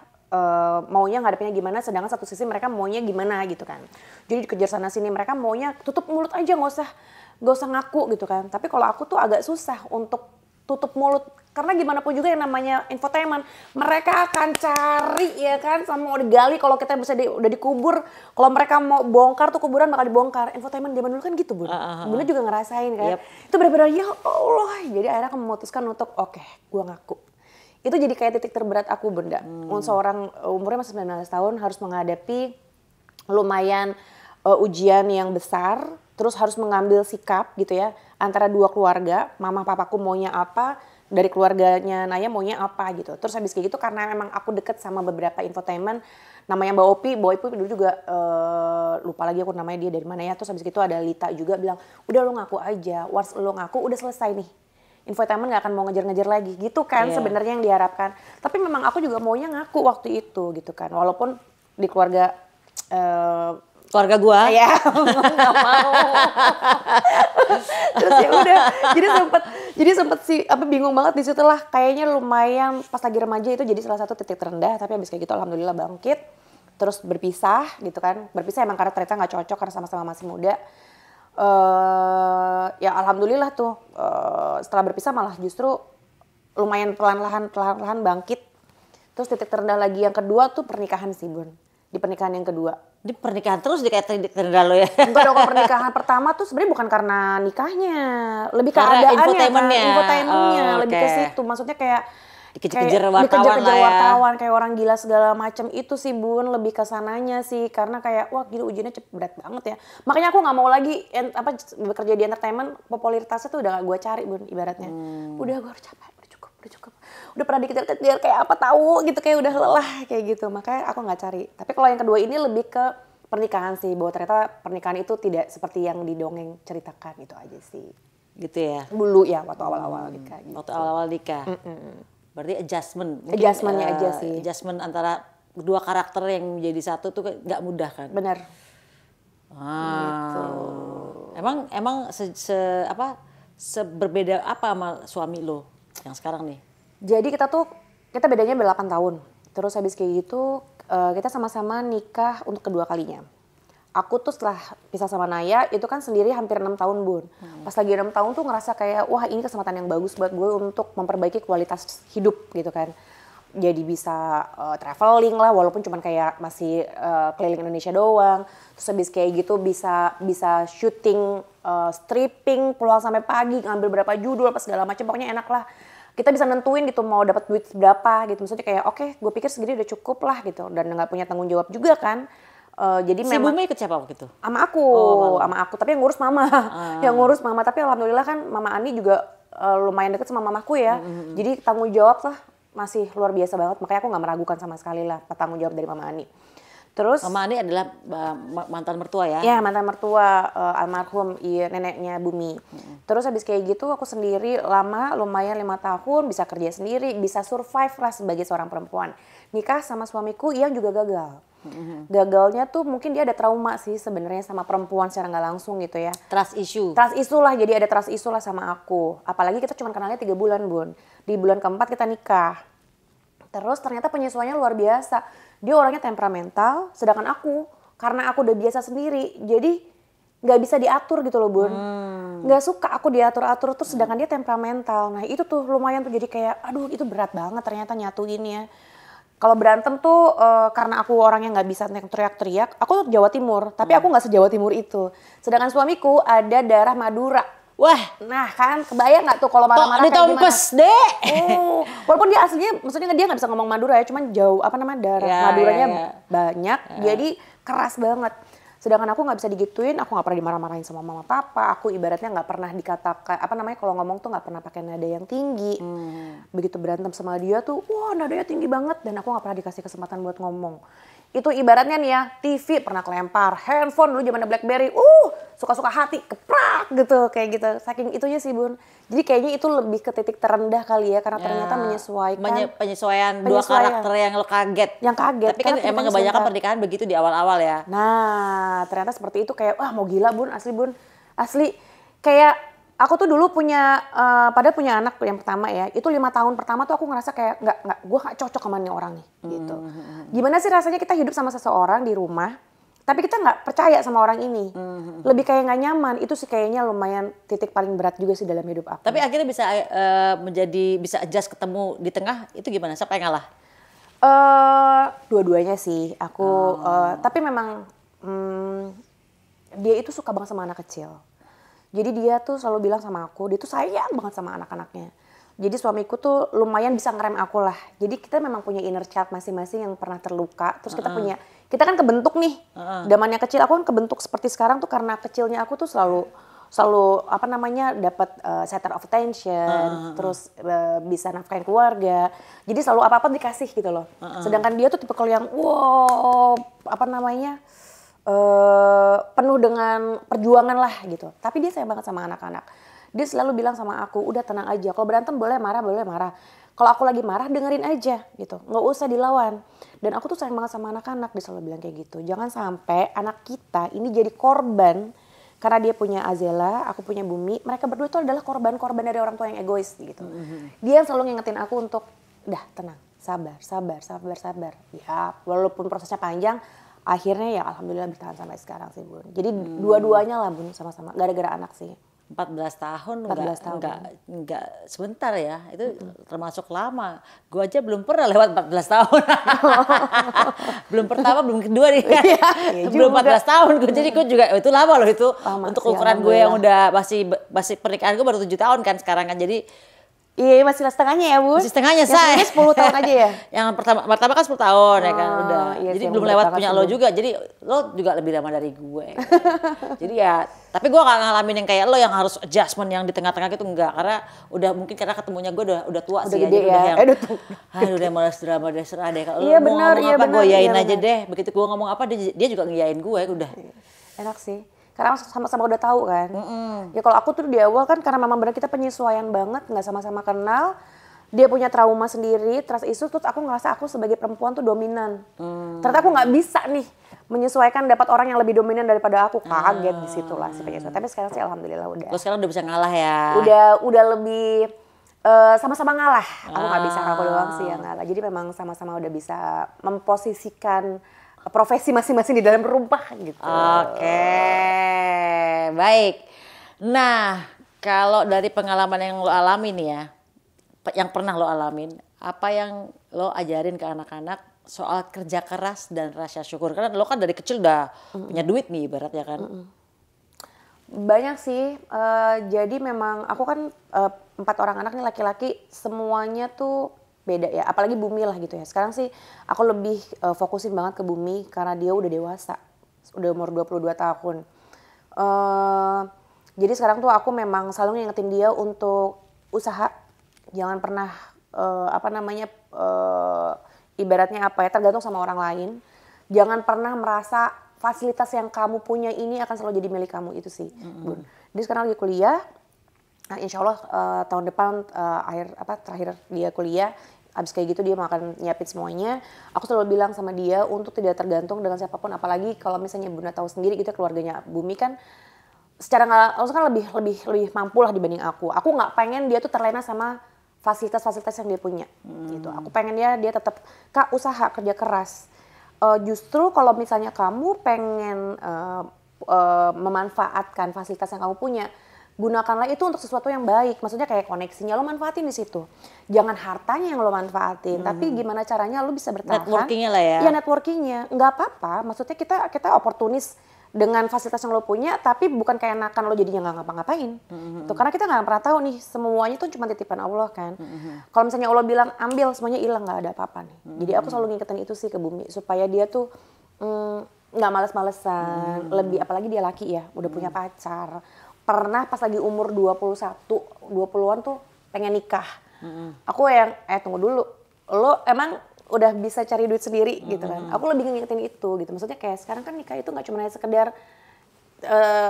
maunya ngadepinnya gimana, sedangkan satu sisi mereka maunya gimana gitu kan. Jadi dikejar sana sini, mereka maunya tutup mulut aja, nggak usah ngaku gitu kan. Tapi kalau aku tuh agak susah untuk tutup mulut, karena gimana pun juga yang namanya infotainment, mereka akan cari ya kan, sama mau digali kalau kita bisa udah dikubur, kalau mereka mau bongkar tuh kuburan bakal dibongkar. Infotainment zaman dulu kan gitu Bun. Bunda juga ngerasain kan. Itu benar-benar ya Allah. Jadi akhirnya aku memutuskan untuk oke, gua ngaku. Itu jadi kayak titik terberat aku Bunda. Seorang umurnya masih 19 tahun harus menghadapi lumayan ujian yang besar, terus harus mengambil sikap gitu ya antara dua keluarga, mama papaku maunya apa, dari keluarganya Naya maunya apa gitu. Terus habis kayak gitu karena memang aku deket sama beberapa infotainment, namanya Mbak Opi dulu juga lupa lagi aku namanya, dia dari mana ya. Terus habis itu ada Lita juga bilang, udah lo ngaku aja, once lo ngaku udah selesai nih. Infotainment gak akan mau ngejar-ngejar lagi gitu kan sebenarnya yang diharapkan. Tapi memang aku juga maunya ngaku waktu itu gitu kan. Walaupun di keluarga gua ya nggak mau. Terus ya udah, jadi sempet sih bingung banget di situ lah. Kayaknya lumayan pas lagi remaja itu jadi salah satu titik terendah, tapi habis kayak gitu alhamdulillah bangkit. Terus berpisah gitu kan. Berpisah emang karena ternyata nggak cocok karena sama-sama masih muda. Ya alhamdulillah tuh setelah berpisah malah justru lumayan perlahan-lahan bangkit. Terus titik terendah lagi yang kedua tuh pernikahan sih Bun. Di pernikahan yang kedua Di pernikahan terus di katedral lo ya. Enggak dong, kalau pernikahan pertama tuh sebenarnya bukan karena nikahnya, lebih ke Karena keadaannya infotainmentnya. infotainmentnya, Oh, lebih oke. ke situ. Maksudnya kayak Dikejar-kejar kayak wartawan dikejar-kejar lah ya. wartawan, kayak orang gila segala macam itu sih Bun, lebih ke sananya sih, karena kayak wah gila ujiannya berat banget ya. Makanya aku nggak mau lagi bekerja di entertainment, popularitasnya tuh udah gak gue cari Bun, ibaratnya. Udah gue harus capek, udah cukup. Udah pernah dikejar-kejar kayak apa tahu gitu, kayak udah lelah kayak gitu. Makanya aku nggak cari. Tapi kalau yang kedua ini lebih ke pernikahan sih, bahwa ternyata pernikahan itu tidak seperti yang didongeng ceritakan, itu aja sih. Gitu ya. Dulu ya waktu awal-awal nikah gitu. Waktu awal-awal nikah. Berarti adjustment. Mungkin, Adjustment-nya aja sih. Adjustment antara dua karakter yang menjadi satu tuh nggak mudah kan. Bener. Gitu. Emang berbeda apa sama suami lo yang sekarang nih? Jadi kita bedanya 8 tahun. Terus habis kayak gitu kita sama-sama nikah untuk kedua kalinya. Aku tuh setelah pisah sama Naya itu kan sendiri hampir 6 tahun Bun. Pas lagi 6 tahun tuh ngerasa kayak wah ini kesempatan yang bagus buat gue untuk memperbaiki kualitas hidup gitu kan. Jadi bisa traveling lah walaupun cuman kayak masih keliling Indonesia doang. Terus habis kayak gitu bisa syuting, stripping, pulang sampai pagi, ngambil berapa judul apa segala macam, pokoknya enak lah. Kita bisa nentuin gitu mau dapat duit berapa gitu. Maksudnya kayak oke, gue pikir segini udah cukup lah gitu dan nggak punya tanggung jawab juga kan. Jadi Si memang Bumi ikut siapa waktu itu? sama aku, tapi yang ngurus mama. Tapi alhamdulillah kan Mama Ani juga lumayan deket sama mamaku ya. Jadi tanggung jawab lah masih luar biasa banget. Makanya aku nggak meragukan sama sekali lah tanggung jawab dari Mama Ani. Terus Mama Ani adalah mantan mertua ya? ya mantan mertua almarhum neneknya Bumi. Terus habis kayak gitu aku sendiri lama lumayan 5 tahun bisa kerja sendiri, bisa survive lah sebagai seorang perempuan. Nikah sama suamiku yang juga gagal. Gagalnya tuh mungkin dia ada trauma sih sebenarnya sama perempuan secara nggak langsung gitu ya. Trust issue. Trust issue lah, jadi ada trust issue lah sama aku. Apalagi kita cuma kenalnya 3 bulan Bun. Di bulan keempat kita nikah. Terus ternyata penyesuaiannya luar biasa. Dia orangnya temperamental, sedangkan aku karena aku udah biasa sendiri, jadi nggak bisa diatur gitu loh Bun. Nggak suka aku diatur-atur, terus sedangkan dia temperamental. Nah itu tuh lumayan tuh jadi kayak aduh itu berat banget ternyata nyatuinnya. Kalau berantem tuh karena aku orangnya nggak bisa teriak-teriak, aku Jawa Timur, tapi aku nggak se-Jawa Timur itu. Sedangkan suamiku ada darah Madura. Wah, Nah kan kebayang nggak tuh kalau marah-marah kayak gimana? ditompes deh. Walaupun dia aslinya, maksudnya dia nggak bisa ngomong Madura ya, cuman jauh darah Ya, Maduranya ya. banyak, jadi keras banget. Sedangkan aku nggak bisa digituin, aku nggak pernah dimarah-marahin sama mama papa, aku ibaratnya nggak pernah dikatakan kalau ngomong tuh nggak pernah pakai nada yang tinggi. Begitu berantem sama dia tuh, wah nadanya tinggi banget dan aku nggak pernah dikasih kesempatan buat ngomong. Itu ibaratnya nih ya, TV pernah kelempar, handphone dulu zamannya BlackBerry, suka-suka hati, keprak gitu, kayak gitu. Saking itunya sih Bun. Jadi kayaknya itu lebih ke titik terendah kali ya, karena ternyata menyesuaikan. Penyesuaian dua karakter yang lo kaget. Yang kaget. Tapi kan karena emang ceritanya kebanyakan sebentar. pernikahan begitu di awal-awal ya. Nah, ternyata seperti itu kayak wah mau gila Bun, asli Bun. Asli kayak aku tuh dulu padahal punya anak yang pertama ya. Itu 5 tahun pertama tuh aku ngerasa kayak gue gak cocok sama nih orang nih gitu. Gimana sih rasanya kita hidup sama seseorang di rumah tapi kita nggak percaya sama orang ini. Lebih kayak nggak nyaman. Itu sih kayaknya lumayan titik paling berat juga sih dalam hidup aku. Tapi akhirnya bisa adjust ketemu di tengah, itu gimana? Siapa yang ngalah? Dua-duanya sih aku tapi memang dia itu suka banget sama anak kecil. Jadi dia tuh selalu bilang sama aku, dia tuh sayang banget sama anak-anaknya. Jadi suamiku tuh lumayan bisa ngerem aku lah. Jadi kita memang punya inner child masing-masing yang pernah terluka. Terus kita kan kebentuk nih. Zamannya kecil aku kan kebentuk seperti sekarang tuh karena kecilnya aku tuh selalu dapat center of attention, terus bisa nafkahin keluarga. Jadi selalu apa-apa dikasih gitu loh. Sedangkan dia tuh tipe kalau yang penuh dengan perjuangan lah gitu. Tapi dia sayang banget sama anak-anak. Dia selalu bilang sama aku, udah tenang aja. Kalau berantem boleh marah. Kalau aku lagi marah dengerin aja gitu. Nggak usah dilawan. Dan aku tuh sayang banget sama anak-anak. Dia selalu bilang kayak gitu. Jangan sampai anak kita ini jadi korban. Karena dia punya Azela, aku punya Bumi. Mereka berdua itu adalah korban-korban dari orang tua yang egois gitu. Dia yang selalu ngingetin aku untuk, udah tenang, sabar. Ya walaupun prosesnya panjang, akhirnya ya alhamdulillah bertahan sampai sekarang sih Bun. Jadi dua-duanya lah Bun sama-sama, gara-gara anak sih. 14 tahun 14 tahun. enggak sebentar ya. Itu termasuk lama. Gua aja belum pernah lewat 14 tahun. Belum pertama, belum kedua nih. Iya Belum juga. 14 tahun gue. Jadi gue juga itu lama loh itu. Lama Untuk sih, ukuran gue yang alhamdulillah. udah masih pernikahan gue baru 7 tahun kan sekarang kan. Jadi Iya, masih setengahnya ya, Bun? masih setengahnya Yang say. sebelumnya 10 tahun aja ya? Yang pertama kan 10 tahun ya kan Oh, udah. iya Jadi sih, belum berat lewat banget punya sih, lo Bun. juga. Jadi lo juga lebih lama dari gue. Jadi ya, tapi gue gak ngalamin yang kayak lo yang harus adjustment yang di tengah-tengah gitu enggak, karena mungkin karena ketemunya gue udah tua Udah sih gede ya. Jadi ya? udah yang Udah tua. aduh udah malas drama deh, serah deh. Kalau Iya, lo mau bener, ngomong iya, apa gue bener, yain iya, aja bener. deh. Begitu gue ngomong apa dia juga ngiyain gue udah. Enak sih. Karena sama-sama udah tahu kan. Ya kalau aku tuh di awal kan karena memang benar kita penyesuaian banget, nggak sama-sama kenal. Dia punya trauma sendiri, trust issues, terus aku ngerasa aku sebagai perempuan tuh dominan. Ternyata aku nggak bisa nih menyesuaikan dapat orang yang lebih dominan daripada aku. Kaget di situ lah si penyesuaian. Tapi sekarang sih alhamdulillah udah. Lo sekarang udah bisa ngalah ya. Udah lebih sama-sama ngalah. Aku nggak bisa, aku doang sih yang ngalah. Jadi memang sama-sama udah bisa memposisikan profesi masing-masing di dalam rumah gitu. Oke, baik. Nah, kalau dari pengalaman yang lo alami nih ya, yang pernah lo alamin, apa yang lo ajarin ke anak-anak soal kerja keras dan rasa syukur? Karena lo kan dari kecil udah punya duit nih ibaratnya kan. Banyak sih, jadi memang aku kan 4 orang anak nih laki-laki, semuanya tuh beda ya, apalagi Bumi lah gitu ya. Sekarang sih aku lebih fokusin banget ke Bumi karena dia udah dewasa, udah umur 22 tahun. Jadi sekarang tuh aku memang selalu ngingetin dia untuk usaha, jangan pernah ibaratnya apa ya, tergantung sama orang lain. Jangan pernah merasa fasilitas yang kamu punya ini akan selalu jadi milik kamu, itu sih, Bun. Dia sekarang lagi kuliah. Nah, insya Allah tahun depan terakhir dia kuliah, abis kayak gitu dia mau akan nyiapin semuanya. Aku selalu bilang sama dia untuk tidak tergantung dengan siapapun, apalagi kalau misalnya Bunda tahu sendiri kita keluarganya Bumi kan secara nggak langsung kan lebih mampu lah dibanding aku. Aku nggak pengen dia tuh terlena sama fasilitas-fasilitas yang dia punya gitu. Aku pengen dia tetap Kak usaha kerja keras. Justru kalau misalnya kamu pengen memanfaatkan fasilitas yang kamu punya, gunakanlah itu untuk sesuatu yang baik. Maksudnya kayak koneksinya lo manfaatin di situ. Jangan hartanya yang lo manfaatin, tapi gimana caranya lo bisa bertahan. Networkingnya lah ya. Iya, networkingnya. Nggak apa-apa. Maksudnya kita oportunis dengan fasilitas yang lo punya, tapi bukan kayak enakan lo jadinya nggak ngapa-ngapain. Tuh, karena kita nggak pernah tahu nih, semuanya tuh cuma titipan Allah kan. Kalau misalnya Allah bilang ambil, semuanya hilang, nggak ada apa-apa nih. Jadi aku selalu ngingetin itu sih ke Bumi, supaya dia tuh nggak males-malesan. Lebih, apalagi dia laki ya, udah punya pacar. Pernah pas lagi umur 20-an tuh pengen nikah. Aku yang, tunggu dulu, lo emang udah bisa cari duit sendiri gitu kan. Aku lebih ngingetin itu gitu. Maksudnya kayak sekarang kan nikah itu nggak cuma hanya sekedar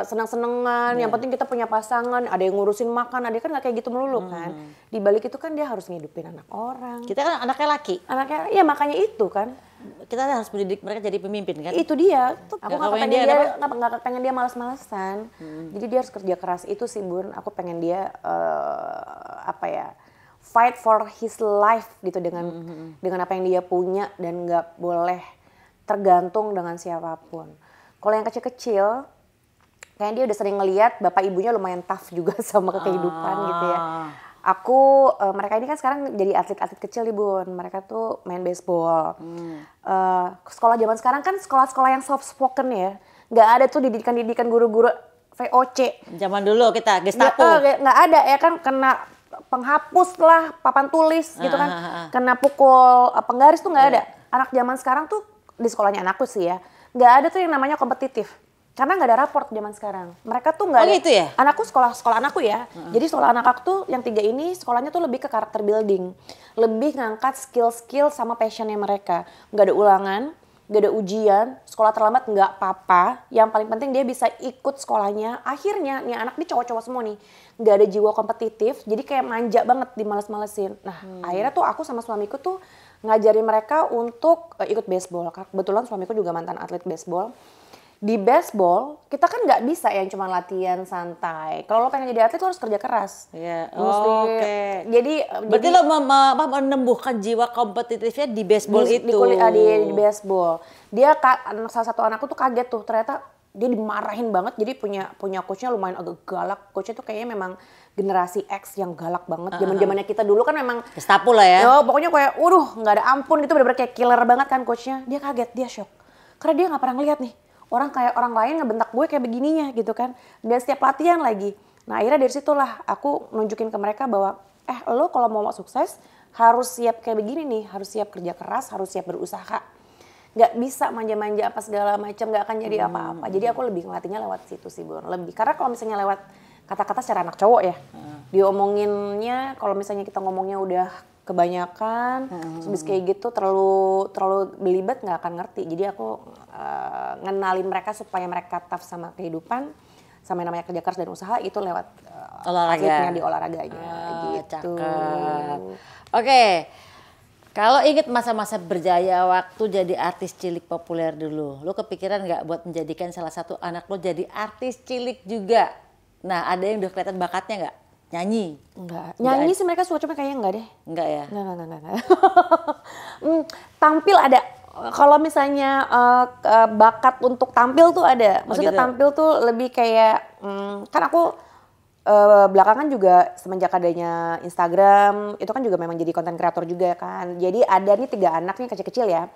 senang-senangan, yang penting kita punya pasangan, ada yang ngurusin makan, ada kan nggak kayak gitu melulu kan. Di balik itu kan dia harus ngidupin anak orang. Kita kan anaknya laki. Anaknya, ya makanya itu kan. Kita harus mendidik mereka jadi pemimpin kan. Itu dia. Aku nggak pengen dia malas-malasan. Jadi dia harus kerja keras, itu sih Bun. Aku pengen dia fight for his life gitu dengan apa yang dia punya dan nggak boleh tergantung dengan siapapun. Kalau yang kecil-kecil, kayaknya dia udah sering ngeliat bapak ibunya lumayan tough juga sama kehidupan gitu ya. Mereka ini kan sekarang jadi atlet-atlet kecil nih Bun. Mereka tuh main baseball. Sekolah zaman sekarang kan sekolah-sekolah yang soft spoken ya. Nggak ada tuh didikan guru-guru VOC. Zaman dulu kita Gestapo. Nggak ada ya kan, kena penghapus lah, papan tulis gitu kan. Kena pukul penggaris tuh nggak ada. Anak zaman sekarang tuh, di sekolahnya anakku sih ya, nggak ada tuh yang namanya kompetitif. Karena nggak ada raport zaman sekarang. Mereka tuh nggak ada. Gitu ya? Anakku sekolah anakku ya. Jadi sekolah anak aku tuh yang 3 ini sekolahnya tuh lebih ke karakter building. Lebih ngangkat skill-skill sama passionnya mereka. Nggak ada ulangan, nggak ada ujian, sekolah terlambat nggak apa-apa. Yang paling penting dia bisa ikut sekolahnya. Akhirnya nih anak ini cowok-cowok semua nih. Nggak ada jiwa kompetitif, jadi kayak manja banget dimales-malesin. Nah akhirnya tuh aku sama suamiku tuh ngajarin mereka untuk ikut baseball. Kebetulan suamiku juga mantan atlet baseball. Di baseball, kita kan nggak bisa yang cuma latihan santai. Kalau lo pengen jadi atlet, lo harus kerja keras. Iya. Oke. Berarti lo menumbuhkan jiwa kompetitifnya di baseball itu. Di baseball. Dia salah satu anakku tuh kaget tuh, ternyata dia dimarahin banget, jadi punya coachnya lumayan agak galak. Coachnya tuh kayaknya memang generasi X yang galak banget. Zaman-zamannya kita dulu kan memang Gestapo lah ya. pokoknya kayak nggak ada ampun gitu, bener-bener kayak killer banget kan coachnya. Dia kaget, dia shock. Karena dia nggak pernah ngeliat nih orang lain ngebentak gue kayak begininya gitu kan. Dan setiap latihan lagi. Nah akhirnya dari situlah aku nunjukin ke mereka bahwa lo kalau mau sukses harus siap kayak begini nih, harus siap kerja keras, harus siap berusaha. Nggak bisa manja-manja apa segala macam, nggak akan jadi apa-apa. Jadi aku lebih ngelatihnya lewat situ sih Bun, lebih. Karena kalau misalnya lewat kata-kata secara anak cowok ya, diomonginnya kalau misalnya kita ngomongnya udah kebanyakan, terus kayak gitu terlalu belibet nggak akan ngerti. Jadi aku ngenalin mereka supaya mereka tough sama kehidupan, sama yang namanya kerja keras dan usaha itu lewat atletnya di olahraganya gitu. Cakep. Oke. Kalau inget masa-masa berjaya waktu jadi artis cilik populer dulu, lo kepikiran nggak buat menjadikan salah satu anak lo jadi artis cilik juga? Nah, ada yang udah kelihatan bakatnya nggak? Nyanyi? Enggak. Nyanyi sih mereka suka, cuma kayaknya enggak deh. Enggak ya? Enggak. Tampil ada. Kalau misalnya bakat untuk tampil tuh ada. Maksudnya gitu. tampil tuh lebih kayak, kan aku belakangan juga semenjak adanya Instagram, itu kan juga memang jadi konten kreator juga kan. Jadi ada nih 3 anak nih kecil-kecil ya.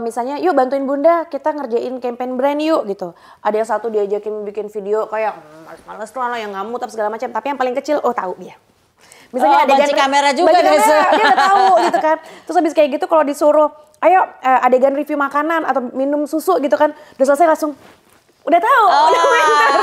Misalnya yuk bantuin bunda kita ngerjain campaign brand yuk gitu. Ada yang satu diajakin bikin video kayak males-males lah yang ngamuk segala macam. Tapi yang paling kecil tahu dia. Misalnya banci kamera juga guys. Dia udah tahu gitu kan. Terus habis kayak gitu kalau disuruh ayo adegan review makanan atau minum susu gitu kan. Udah selesai langsung udah tahu, udah pinter.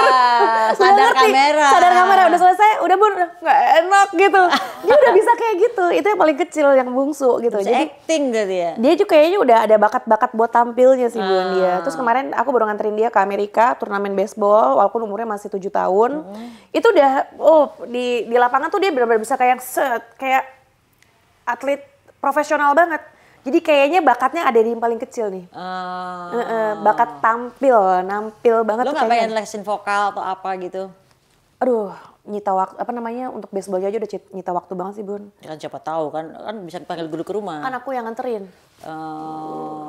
Sadar kamera, udah selesai, udah Bun, nggak enak gitu. Dia udah bisa kayak gitu, itu yang paling kecil, yang bungsu gitu. Bisa jadi acting gitu ya? Dia juga kayaknya udah ada bakat-bakat buat tampilnya sih Bun dia. Terus kemarin aku baru nganterin dia ke Amerika, turnamen baseball, walaupun umurnya masih 7 tahun. Itu udah, di lapangan tuh dia benar-benar bisa kayak kayak atlet profesional banget. Jadi kayaknya bakatnya ada di yang paling kecil nih. Bakat nampil banget. Lo nggak pengen lesin vokal atau apa gitu? Aduh, nyita waktu, untuk baseballnya aja udah nyita waktu banget sih Bun. Ya kan siapa tahu kan bisa dipanggil guru ke rumah. Kan aku yang nganterin.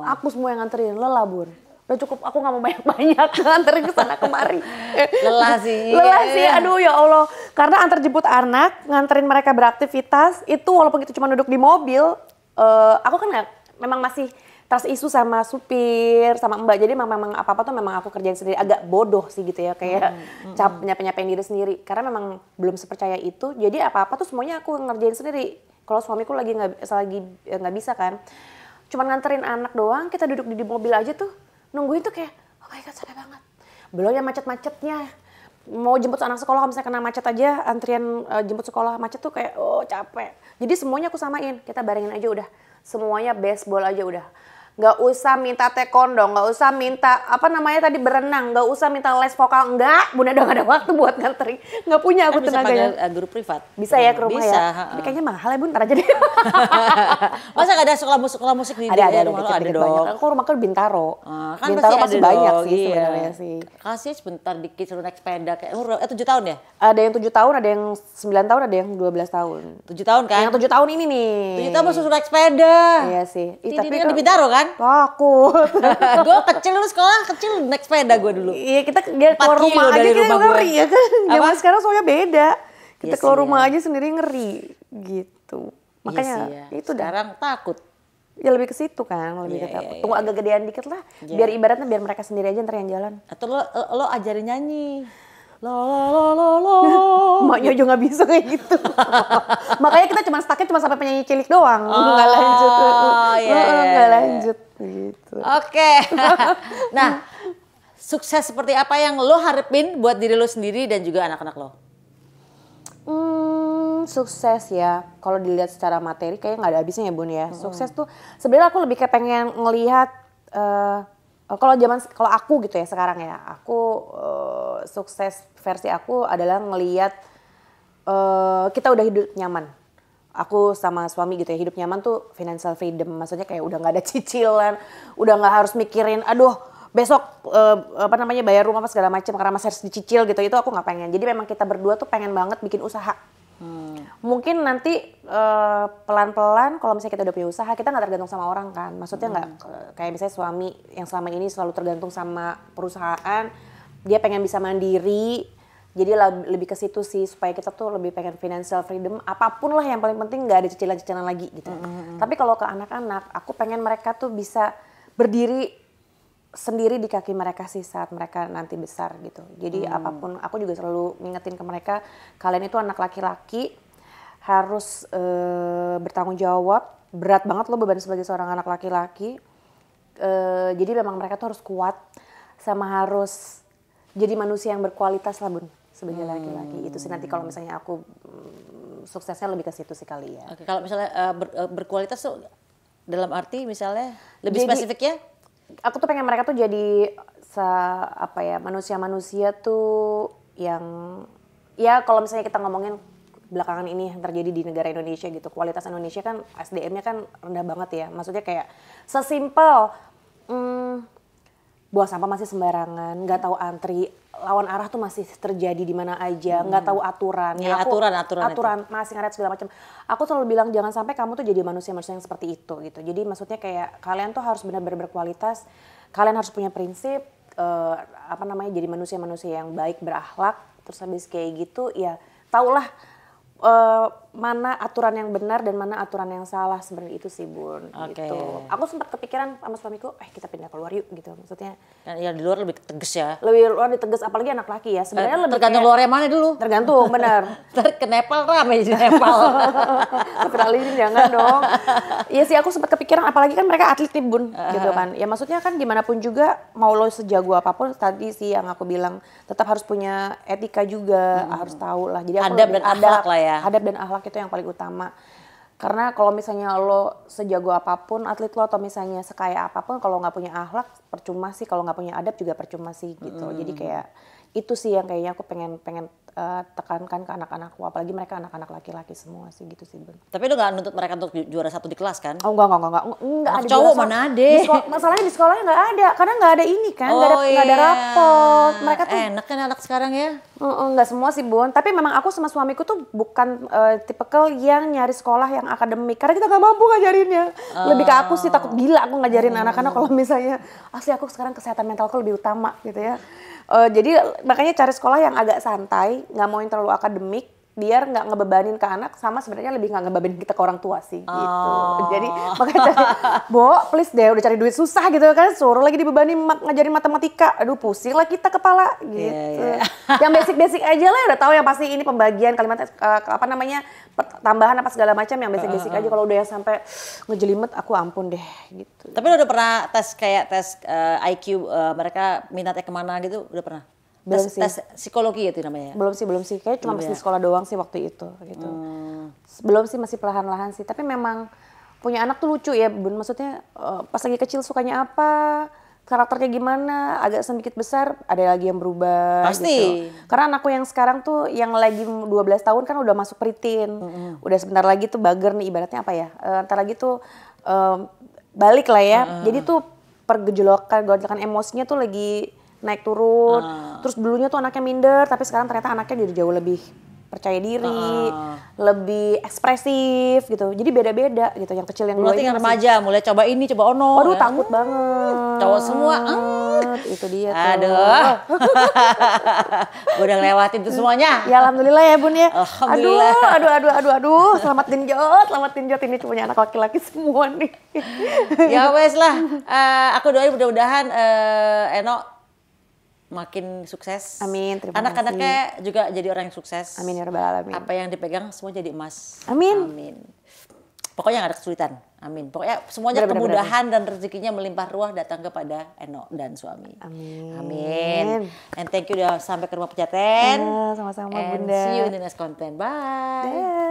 Aku semua yang nganterin, lelah Bun. Udah cukup, aku gak mau banyak-banyak nganterin ke sana kemari. Lelah sih. Aduh ya Allah. Karena antar jemput anak, nganterin mereka beraktivitas, itu walaupun kita cuma duduk di mobil, aku kan memang masih trust isu sama supir, sama mbak. Jadi memang apa-apa tuh memang aku kerjain sendiri. Agak bodoh sih gitu ya, kayak nyapain diri sendiri. Karena memang belum sepercaya itu, jadi apa-apa tuh semuanya aku ngerjain sendiri. Kalau suamiku lagi nggak bisa kan. Cuman nganterin anak doang, kita duduk di mobil aja tuh, nungguin tuh kayak, oh my God capek banget. Belum yang macet-macetnya. Mau jemput anak sekolah, kalau misalnya kena macet aja, antrian jemput sekolah macet tuh kayak, capek. Jadi semuanya aku samain, kita barengin aja udah. Semuanya baseball aja udah. Nggak usah minta taekwondo, nggak usah minta berenang, nggak usah minta les vokal, enggak. Bunda udah gak ada waktu buat nganterin. Nggak punya aku tenaganya. Bisa panggil guru privat. Bisa ya ke rumah bisa, ya. Tapi kayaknya mahal ya Bun, ntar aja deh. Masa gak ada sekolah musik di rumah lo? Ada dong. Aku rumahku di Bintaro. Kan Bintaro pasti masih ada banyak dong, sih sebenarnya sih. Kasih sebentar dikit suruh naik sepeda kayak 7 tahun ya? Ada yang 7 tahun, ada yang 9 tahun, ada yang 12 tahun. 7 tahun kan? Yang 7 tahun ini nih. 7 tahun suruh naik sepeda. Iya sih. Tapi kan di Bintaro kan? Takut. Gue kecil dulu sekolah kecil naik sepeda gue dulu. Iya kita keluar rumah aja kita ngeri ya kan. Zaman sekarang soalnya beda. Kita keluar rumah aja sendiri ngeri gitu. Makanya itu sekarang takut. Ya lebih ke situ kan, lebih ke takut. Tunggu agak gedean dikit lah. Biar ibaratnya biar mereka sendiri aja ntar yang jalan. Atau lo ajarin nyanyi. Lo. Emaknya aja nggak bisa kayak gitu. Makanya kita cuma sampai penyanyi cilik doang. Nggak lanjut. Nggak lanjut gitu. Oke. Nah, sukses seperti apa yang lo harapin buat diri lo sendiri dan juga anak-anak lo? Sukses ya. Kalau dilihat secara materi kayaknya nggak ada habisnya ya Bun ya. Sukses tuh sebenarnya aku lebih kayak pengen ngelihat kalau aku gitu ya sekarang ya. Aku sukses versi aku adalah ngelihat kita udah hidup nyaman. Aku sama suami gitu ya, hidup nyaman tuh financial freedom. Maksudnya kayak udah gak ada cicilan, udah gak harus mikirin, aduh besok bayar rumah apa segala macam karena masih harus dicicil gitu. Itu aku gak pengen. Jadi memang kita berdua tuh pengen banget bikin usaha. Mungkin nanti pelan-pelan kalau misalnya kita udah punya usaha, kita nggak tergantung sama orang kan. Maksudnya nggak kayak misalnya suami yang selama ini selalu tergantung sama perusahaan, dia pengen bisa mandiri. Jadi lebih ke situ sih, supaya kita tuh lebih pengen financial freedom. Apapun lah, yang paling penting nggak ada cicilan-cicilan lagi gitu. Tapi kalau ke anak-anak, aku pengen mereka tuh bisa berdiri sendiri di kaki mereka sih saat mereka nanti besar gitu. Jadi apapun, aku juga selalu ngingetin ke mereka, kalian itu anak laki-laki harus bertanggung jawab. Berat banget loh beban sebagai seorang anak laki-laki. Jadi memang mereka tuh harus kuat, sama harus jadi manusia yang berkualitas lah Bun, sebagai laki-laki. Itu sih nanti kalau misalnya aku suksesnya lebih ke situ sih kali ya. Oke, kalau misalnya berkualitas tuh dalam arti misalnya lebih spesifik ya? Aku tuh pengen mereka tuh jadi manusia-manusia tuh yang, ya kalau misalnya kita ngomongin belakangan ini yang terjadi di negara Indonesia gitu, kualitas Indonesia kan SDM-nya kan rendah banget ya. Maksudnya kayak sesimpel buang sampah masih sembarangan, nggak tahu antri, lawan arah tuh masih terjadi di mana aja, nggak tahu aturan. Ya, aturan masih ngaret segala macam. Aku selalu bilang jangan sampai kamu tuh jadi manusia-manusia yang seperti itu gitu. Jadi maksudnya kayak kalian tuh harus benar-benar berkualitas, kalian harus punya prinsip, jadi manusia-manusia yang baik, berakhlak. Terus habis kayak gitu ya taulah mana aturan yang benar dan mana aturan yang salah, sebenarnya itu sih Bun. Gitu. Aku sempat kepikiran sama suamiku, kita pindah keluar yuk gitu. Maksudnya ya di luar lebih tegas ya. Lebih luar ditegas, apalagi anak laki ya. Sebenarnya lebih tergantung luarnya mana dulu. Tergantung, benar. Ke Nepal rame di Nepal. Astagfirullahaladzim, jangan dong. Iya sih, aku sempat kepikiran, apalagi kan mereka atlet nih Bun, gitu kan. Ya maksudnya kan gimana pun juga, mau lo sejago apapun, tadi sih yang aku bilang, tetap harus punya etika juga, harus tahu lah. Jadi aku adab dan akhlak lah ya. Adab dan akhlak itu yang paling utama. Karena kalau misalnya lo sejago apapun atlet lo, atau misalnya sekaya apapun, kalau nggak punya akhlak percuma sih, kalau nggak punya adab juga percuma sih gitu. Jadi kayak itu sih yang kayaknya aku pengen tekankan ke anak-anakku, apalagi mereka anak-anak laki-laki semua sih gitu sih Bun. Tapi lu nggak nuntut mereka untuk juara 1 di kelas kan? Oh enggak ada. Cowok mana ada? Masalahnya di sekolahnya nggak ada, karena nggak ada ini kan, nggak ada rapot. Mereka tuh enak kan anak sekarang ya? Nggak semua sih Bun, tapi memang aku sama suamiku tuh bukan tipikal yang nyari sekolah yang akademik, karena kita nggak mampu ngajarinnya. Lebih ke aku sih takut gila aku ngajarin anak-anak kalau misalnya asli aku sekarang kesehatan mentalku lebih utama gitu ya. Jadi makanya cari sekolah yang agak santai, nggak mau yang terlalu akademik, biar nggak ngebebanin ke anak, sama sebenarnya lebih nggak ngebebanin kita ke orang tua sih gitu. Jadi makanya cari, please deh, udah cari duit susah gitu kan, suruh lagi dibebani ngajarin matematika, aduh pusing lah kita kepala gitu. Yang basic-basic aja lah, udah tahu yang pasti ini pembagian kalimat tambahan apa segala macam, yang basic-basic aja. Kalau udah yang sampai ngejelimet, aku ampun deh gitu. Tapi lo udah pernah tes IQ mereka minatnya kemana gitu, udah pernah? Tes psikologi itu namanya? Belum sih. Kayaknya cuma di sekolah doang sih waktu itu gitu. Belum sih, masih perlahan-lahan sih. Tapi memang punya anak tuh lucu ya Bun. Maksudnya pas lagi kecil sukanya apa, karakternya gimana, agak sedikit besar ada lagi yang berubah. Pasti. Gitu. Karena anakku yang sekarang tuh yang lagi 12 tahun kan udah masuk preteen. Udah sebentar lagi tuh bager nih, ibaratnya apa ya. Ntar lagi tuh balik lah ya. Jadi tuh pergejolakan emosinya tuh lagi naik turun, terus dulunya tuh anaknya minder, tapi sekarang ternyata anaknya jadi jauh lebih percaya diri, lebih ekspresif gitu. Jadi beda-beda gitu, yang kecil yang dua ini. Yang remaja mulai coba ini, coba ono. Waduh ya? Takut banget. Cowok semua. Itu dia tuh. Aduh. Gue udah lewatin tuh semuanya. Ya alhamdulillah ya Bun ya. Alhamdulillah. Aduh. Selamat genjot. Ini punya anak laki-laki semua nih. Ya wes lah. Aku doain mudah-mudahan Eno makin sukses. Amin, terima kasih. Anak-anaknya juga jadi orang yang sukses. Amin ya rabbal alamin. Apa yang dipegang semua jadi emas. Amin. Pokoknya gak ada kesulitan. Amin. Pokoknya semuanya kemudahan dan rezekinya melimpah ruah datang kepada Eno dan suami. Amin. And thank you udah sampai ke rumah Pejaten. Sama-sama and Bunda. See you in the next content. Bye.